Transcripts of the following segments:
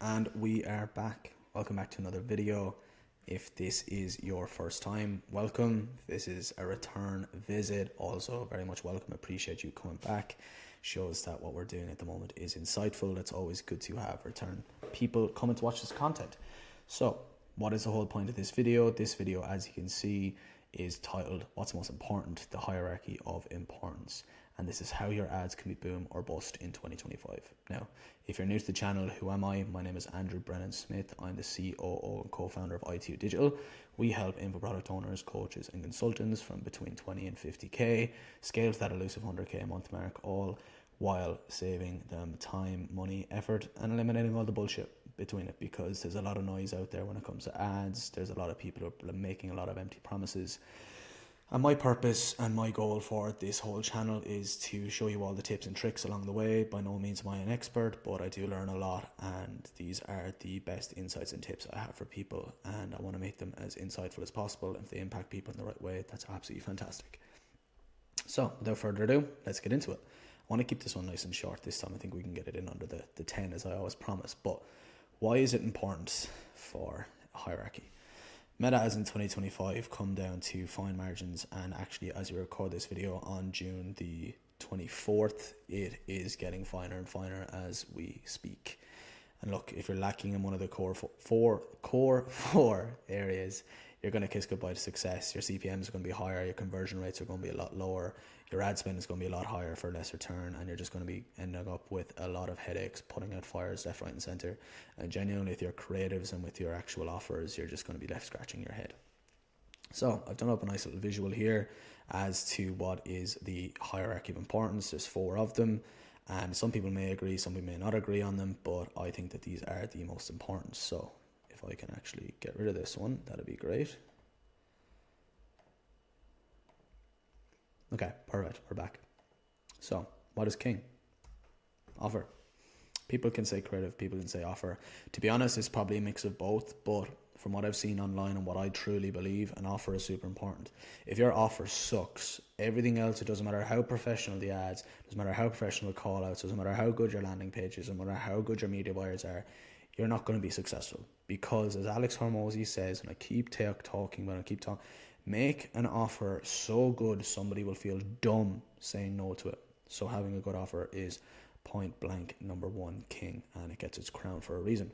And we are back. Welcome back to another video. If this is your first time, welcome. If this is a return visit, also very much welcome. Appreciate you coming back. Shows that what we're doing at the moment is insightful. It's always good to have return people coming to watch this content. So what is the whole point of this video? This video, as you can see, is titled What's Most Important? The Hierarchy of Importance. And this is how your ads can be boom or bust in 2025. Now, if you're new to the channel, who am I? My name is Andrew Brennan Smith. I'm the COO and co-founder of ITU Digital. We help info product owners, coaches, and consultants from between 20 and 50K scale to that elusive 100K a month mark, all while saving them time, money, effort, and eliminating all the bullshit between it, because there's a lot of noise out there when it comes to ads. There's a lot of people who are making a lot of empty promises. And my purpose and my goal for this whole channel is to show you all the tips and tricks along the way. By no means am I an expert, but I do learn a lot, and these are the best insights and tips I have for people, and I want to make them as insightful as possible. If they impact people in the right way, that's absolutely fantastic. So without further ado, let's get into it. I want to keep this one nice and short this time. I think we can get it in under the 10 as I always promise. But why is it important for hierarchy? Meta ads in 2025 come down to fine margins, and actually, as we record this video on June the 24th, it is getting finer and finer as we speak. And look, if you're lacking in one of the core four areas, you're going to kiss goodbye to success. Your CPMs are going to be higher, your conversion rates are going to be a lot lower, your ad spend is going to be a lot higher for less return, and you're just going to be ending up with a lot of headaches, putting out fires left, right, and center. And genuinely, with your creatives and with your actual offers, you're just going to be left scratching your head. So I've done up a nice little visual here as to what is the hierarchy of importance. There's 4 of them, and some people may agree, some people may not agree on them, but I think that these are the most important. So if I can actually get rid of this one, that'd be great. Okay, perfect, we're back. So what is king? Offer. People can say creative, people can say offer. To be honest, it's probably a mix of both, but from what I've seen online and what I truly believe, an offer is super important. If your offer sucks, everything else, it doesn't matter how professional the ads, doesn't matter how professional the call outs, doesn't matter how good your landing page is, doesn't matter how good your media buyers are, you're not going to be successful. Because as Alex Hormozy says, and I keep talking, but I keep talking, make an offer so good somebody will feel dumb saying no to it. So having a good offer is point blank number 1 king, and it gets its crown for a reason.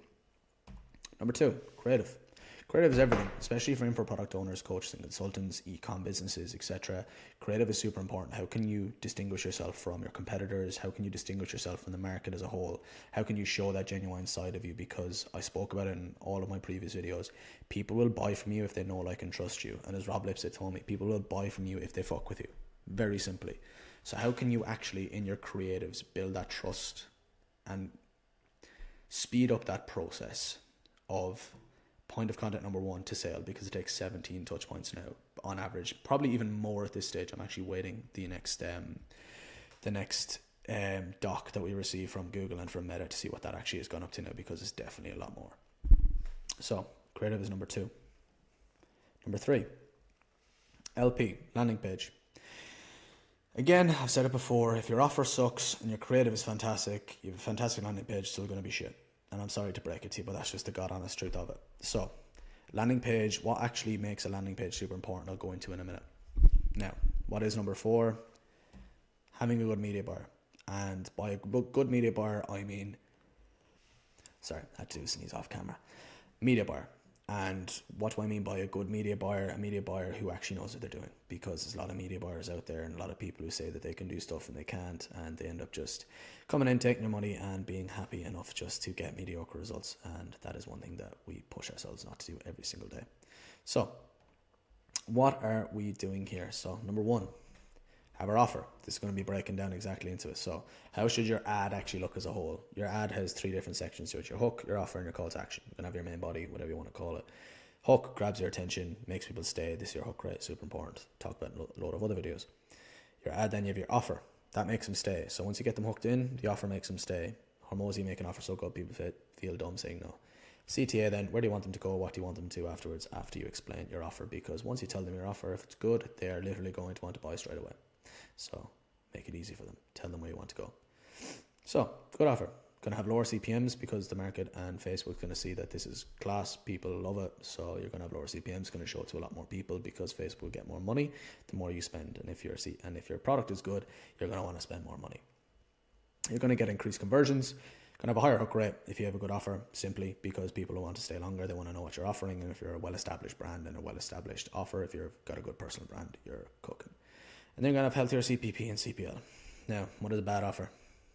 Number 2, creative. Creative is everything, especially for info product owners, coaches and consultants, e-com businesses, etc. Creative is super important. How can you distinguish yourself from your competitors? How can you distinguish yourself from the market as a whole? How can you show that genuine side of you? Because I spoke about it in all of my previous videos. People will buy from you if they know, like, and trust you. And as Rob Lipsett told me, people will buy from you if they fuck with you. Very simply. So how can you actually, in your creatives, build that trust and speed up that process of point of contact number 1 to sale, because it takes 17 touch points now on average, probably even more at this stage. I'm actually waiting the next doc that we receive from Google and from Meta to see what that actually has gone up to now, because it's definitely a lot more. So creative is number 2. Number 3, LP, landing page. Again, I've said it before, if your offer sucks and your creative is fantastic, you have a fantastic landing page, still going to be shit. And I'm sorry to break it to you, but that's just the God honest truth of it. So, landing page, what actually makes a landing page super important, I'll go into in a minute. Now, what is number 4? Having a good media buyer. And by a good media buyer, I mean, sorry, I had to sneeze off camera. Media buyer. And what do I mean by a good media buyer? A media buyer who actually knows what they're doing, because there's a lot of media buyers out there and a lot of people who say that they can do stuff and they can't, and they end up just coming in, taking their money and being happy enough just to get mediocre results. And that is one thing that we push ourselves not to do every single day. So what are we doing here? So number 1, have our offer. This is going to be breaking down exactly into it. So how should your ad actually look as a whole? Your ad has 3 different sections to it: your hook, your offer, and your call to action. You can have your main body, whatever you want to call it. Hook grabs your attention, makes people stay. This is your hook, right? Super important. Talk about a load of other videos. Your ad, then you have your offer. That makes them stay. So once you get them hooked in, the offer makes them stay. Hormozy make an offer so good people feel dumb saying no. CTA, then, where do you want them to go? What do you want them to afterwards, after you explain your offer? Because once you tell them your offer, if it's good, they are literally going to want to buy straight away. So make it easy for them. Tell them where you want to go. So, good offer. Going to have lower CPMs because the market and Facebook's going to see that this is class. People love it. So you're going to have lower CPMs, going to show it to a lot more people because Facebook will get more money the more you spend. And if your product is good, you're going to want to spend more money. You're going to get increased conversions. Going to have a higher hook rate if you have a good offer, simply because people want to stay longer. They want to know what you're offering. And if you're a well-established brand and a well-established offer, if you've got a good personal brand, you're cooking. And then you're going to have healthier CPP and CPL. Now, what is a bad offer?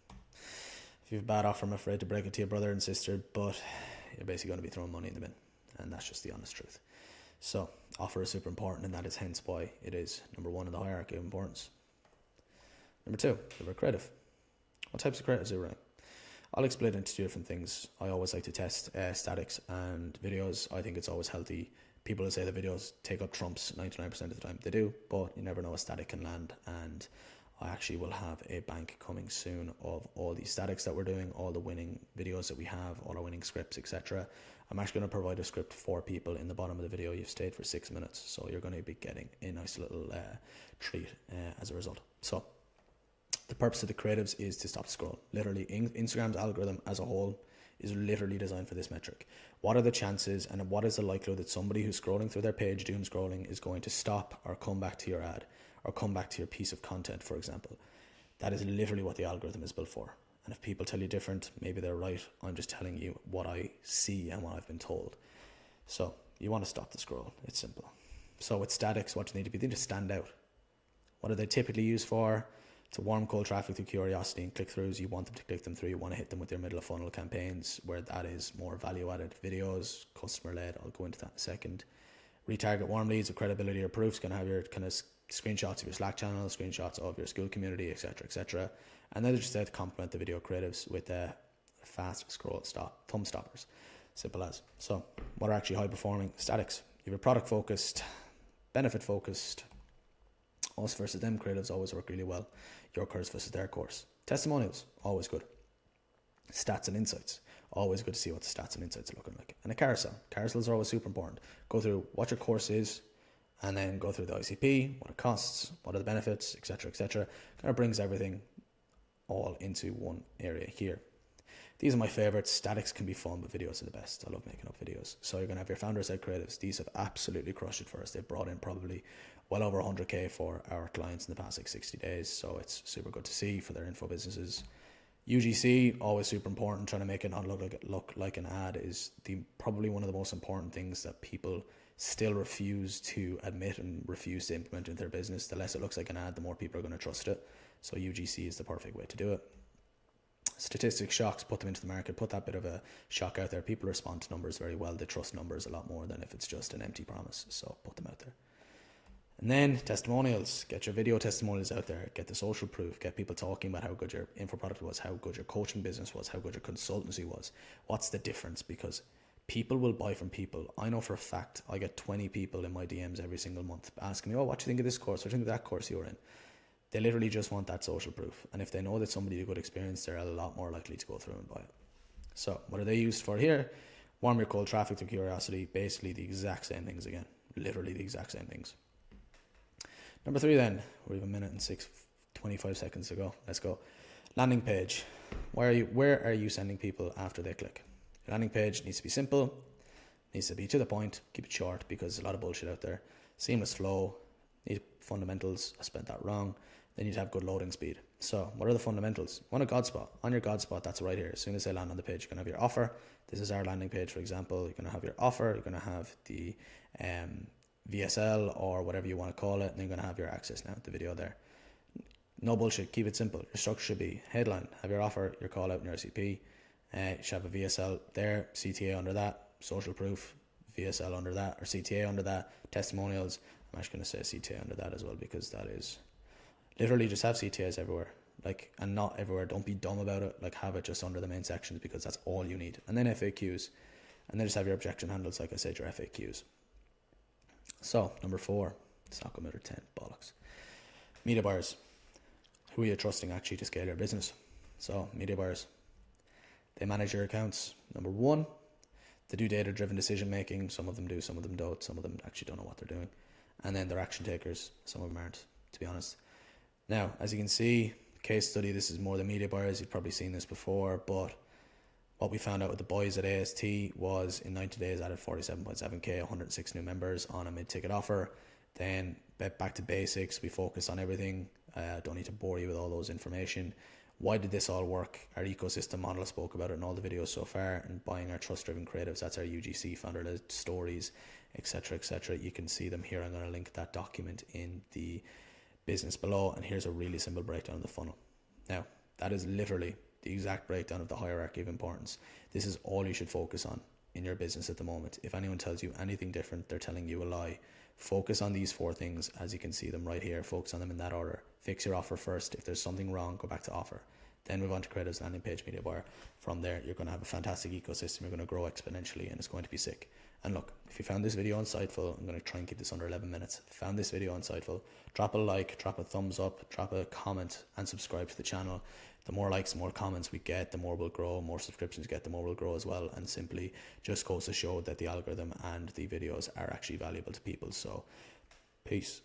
If you have a bad offer, I'm afraid to break it to your brother and sister, but you're basically going to be throwing money in the bin. And that's just the honest truth. So, offer is super important, and that is hence why it is number one in the hierarchy of importance. Number two, we're creative. What types of creatives are you running? I'll explain it into two different things. I always like to test statics and videos. I think it's always healthy. People will say the videos take up trumps 99% of the time. They do, but you never know, a static can land, and I actually will have a bank coming soon of all these statics that we're doing, all the winning videos that we have, all our winning scripts, etc. I'm actually going to provide a script for people in the bottom of the video. You've stayed for 6 minutes, so you're going to be getting a nice little treat as a result. So the purpose of the creatives is to stop the scroll. Literally, Instagram's algorithm as a whole is literally designed for this metric. What are the chances and what is the likelihood that somebody who's scrolling through their page, doom scrolling, is going to stop or come back to your ad or come back to your piece of content, for example? That is literally what the algorithm is built for. And if people tell you different, maybe they're right. I'm just telling you what I see and what I've been told. So you want to stop the scroll. It's simple. So with statics, what do you need to be? They need to stand out. What are they typically used for? To warm cold traffic through curiosity and click-throughs. You want them to click them through. You want to hit them with your middle of funnel campaigns where that is more value-added videos, customer-led. I'll go into that in a second. Retarget warm leads with credibility or proofs. Going to have your kind of screenshots of your Slack channel, screenshots of your school community, etc., etc. And then just there to complement the video creatives with fast scroll stop, thumb stoppers. Simple as. So what are actually high-performing statics? You have a product-focused, benefit-focused. Us versus them creatives always work really well. Your course versus their course. Testimonials, always good. Stats and insights, always good to see what the stats and insights are looking like. And a carousel. Carousels are always super important. Go through what your course is, and then go through the ICP, what it costs, what are the benefits, etc., etc. Kind of brings everything all into one area here. These are my favorites. Statics can be fun, but videos are the best. I love making up videos. So you're going to have your founder-side creatives. These have absolutely crushed it for us. They've brought in probably well over 100K for our clients in the past 60 days. So it's super good to see for their info businesses. UGC, always super important. Trying to make it not look like an ad is probably one of the most important things that people still refuse to admit and refuse to implement into their business. The less it looks like an ad, the more people are going to trust it. So UGC is the perfect way to do it. Statistic shocks, put them into the market, put that bit of a shock out there. People respond to numbers very well. They trust numbers a lot more than if it's just an empty promise. So put them out there. And then testimonials, get your video testimonials out there, get the social proof, get people talking about how good your info product was, how good your coaching business was, how good your consultancy was. What's the difference? Because people will buy from people. I know for a fact I get 20 people in my DMs every single month asking me, oh, what do you think of this course? What do you think of that course you were in? They literally just want that social proof. And if they know that somebody had a good experience, they're a lot more likely to go through and buy it. So what are they used for here? Warm your cold traffic through curiosity. Basically the exact same things again. Literally the exact same things. Number 3 then. We have a minute and 25 seconds to go. Let's go. Landing page. Where are you sending people after they click? Your landing page needs to be simple. Needs to be to the point. Keep it short because there's a lot of bullshit out there. Seamless flow. Need fundamentals. I spent that wrong. They need to have good loading speed. So what are the fundamentals? Want a God spot. On your God spot, that's right here. As soon as they land on the page, you're going to have your offer. This is our landing page, for example. You're going to have your offer. You're going to have the VSL or whatever you want to call it. And you're going to have your access now, the video there. No bullshit. Keep it simple. Your structure should be headline. Have your offer, your call out, and your RCP. You should have a VSL there, CTA under that, social proof, VSL under that, or CTA under that, testimonials. I'm actually going to say CTA under that as well because that is... Literally just have CTAs everywhere, and not everywhere. Don't be dumb about it. Have it just under the main sections because that's all you need. And then FAQs, and then just have your objection handles. Like I said, your FAQs. So number 4, stock emitter 10, bollocks. Media buyers. Who are you trusting actually to scale your business? So media buyers, they manage your accounts. Number 1, they do data-driven decision making. Some of them do, some of them don't. Some of them actually don't know what they're doing. And then they're action takers. Some of them aren't, to be honest. Now, as you can see, case study, this is more the media buyers. You've probably seen this before, but What we found out with the boys at AST was in 90 days added 47.7k, 106 new members on a mid-ticket offer. Then back to basics, we focused on everything. Don't need to bore you with all those information. Why did this all work? Our ecosystem model, I spoke about it in all the videos so far, and buying our trust-driven creatives, that's our UGC, founder-led stories, etc., etc. You can see them here. I'm going to link that document in the business below, and here's a really simple breakdown of the funnel. Now, that is literally the exact breakdown of the hierarchy of importance. This is all you should focus on in your business at the moment. If anyone tells you anything different, they're telling you a lie. Focus on these 4 things as you can see them right here. Focus on them in that order. Fix your offer first. If there's something wrong, go back to offer. Then move on to creatives, landing page, media buyer. From there, you're going to have a fantastic ecosystem. You're going to grow exponentially, and it's going to be sick. And look, if you found this video insightful, I'm going to try and keep this under 11 minutes. If you found this video insightful, drop a like, drop a thumbs up, drop a comment, and subscribe to the channel. The more likes, more comments we get, the more we'll grow. More subscriptions we get, the more we'll grow as well. And simply just goes to show that the algorithm and the videos are actually valuable to people. So, peace.